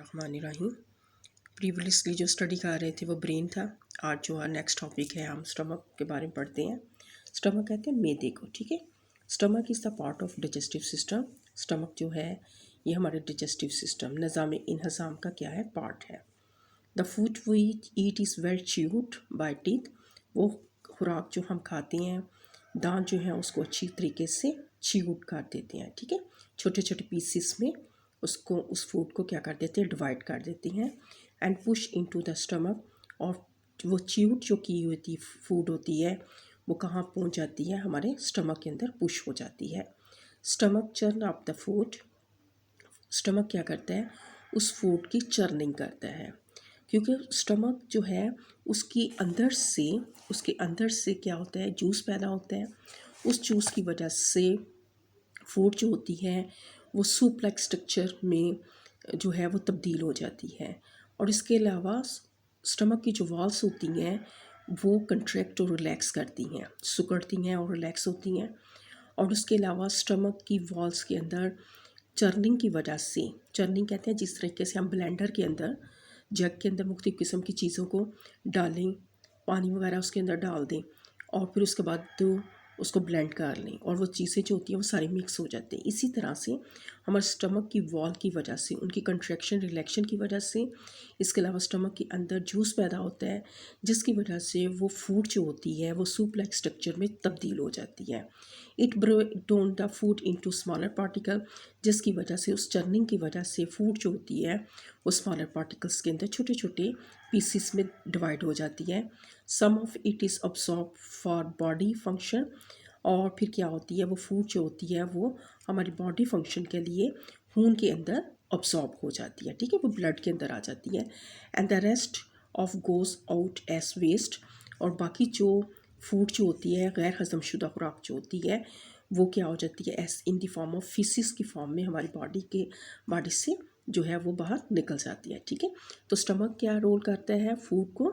बिस्मिल्लाहिर्रहमानिर्रहीम। प्रीवियसली जो स्टडी कर रहे थे वो ब्रेन था। आज जो है नेक्स्ट टॉपिक है, हम स्टमक के बारे में पढ़ते हैं। स्टमक कहते हैं मैदे को, ठीक है। Stomach is the part of digestive system. Stomach जो है ये हमारे डाइजेस्टिव सिस्टम निज़ाम इंहज़ाम का क्या है, पार्ट है। The food we eat is well chewed by teeth. वो खुराक जो हम खाते हैं, दांत जो है उसको अच्छी तरीके से च्यूड कर देते हैं, ठीक है। छोटे छोटे पीसेस में उसको, उस फूड को क्या कर देते हैं, डिवाइड कर देते हैं and push into the stomach. और वो च्यूड जो की होती फूड होती है वो कहाँ पहुँच जाती है, हमारे स्टमक के अंदर पुश हो जाती है। Stomach churn up the food. Stomach क्या करता है, उस फूड की चर्निंग करता है, क्योंकि स्टमक जो है उसके अंदर से क्या होता है, जूस पैदा होता है। उस जूस की वजह से फूड जो होती है वो सूप लाइक स्ट्रक्चर में जो है वो तब्दील हो जाती है। और इसके अलावा स्टमक की जो वॉल्स होती हैं वो कंट्रैक्ट और रिलैक्स करती हैं, सिकुड़ती हैं और रिलैक्स होती हैं। और उसके अलावा स्टमक की वॉल्स के अंदर चर्निंग की वजह से, चर्निंग कहते हैं जिस तरीके से हम ब्लेंडर के अंदर, जग के अंदर मुख्तलिफ़ किस्म की चीज़ों को डालें, पानी वगैरह उसके अंदर डाल दें और फिर उसके बाद उसको ब्लेंड कर लें और वो चीज़ें जो होती हैं वो सारी मिक्स हो जाती हैं। इसी तरह से हमारे स्टमक की वॉल की वजह से, उनकी कंट्रैक्शन रिलैक्शन की वजह से, इसके अलावा स्टमक के अंदर जूस पैदा होता है जिसकी वजह से वो फूड जो होती है वो सूप लाइक स्ट्रक्चर में तब्दील हो जाती है। It break down the food into smaller particle, जिसकी वजह से, उस चर्निंग की वजह से फूड जो होती है वो स्मॉलर पार्टिकल्स के अंदर छोटे छोटे पीसीस में डिवाइड हो जाती है। Some of it is absorb for body function. और फिर क्या होती है, वो फूड जो होती है वो हमारी बॉडी फंक्शन के लिए खून के अंदर अब्सॉर्ब हो जाती है, ठीक है, वो ब्लड के अंदर आ जाती है। And the rest of goes out as waste. और बाकी जो फूड जो होती है, गैर हज़म शुदा खुराक जो होती है वो क्या हो जाती है, as in the form of faeces की फॉर्म में हमारी बॉडी से जो है वो बाहर निकल जाती है, ठीक है। तो स्टमक क्या रोल करता है, फूड को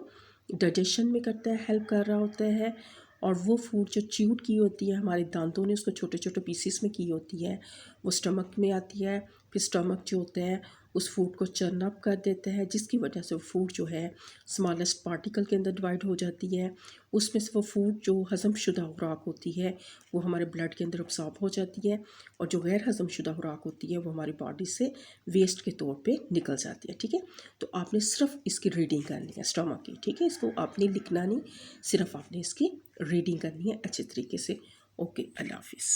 डाइजेशन में करता है, हेल्प कर रहा होता है। और वो फूड जो च्यूड की होती है, हमारे दांतों ने उसको छोटे छोटे पीसीस में की होती है, वो स्टमक में आती है। फिर स्टमक जो होता है उस फूड को चर्न अप कर देता है, जिसकी वजह से फूड जो है स्मॉलेस्ट पार्टिकल के अंदर डिवाइड हो जाती है। उसमें से वो फूड जो हज़म शुदा खुराक होती है वो हमारे ब्लड के अंदर अब्सॉर्ब हो जाती है। और जो गैर हज़म शुदा खुराक होती है वो हमारी बॉडी से वेस्ट के तौर पे निकल जाती है, ठीक है। तो आपने सिर्फ इसकी रीडिंग करनी है स्टमक की, ठीक है। इसको आपने लिखना नहीं, सिर्फ आपने इसकी रीडिंग करनी है अच्छे तरीके से। ओके, अल्लाह हाफिज़।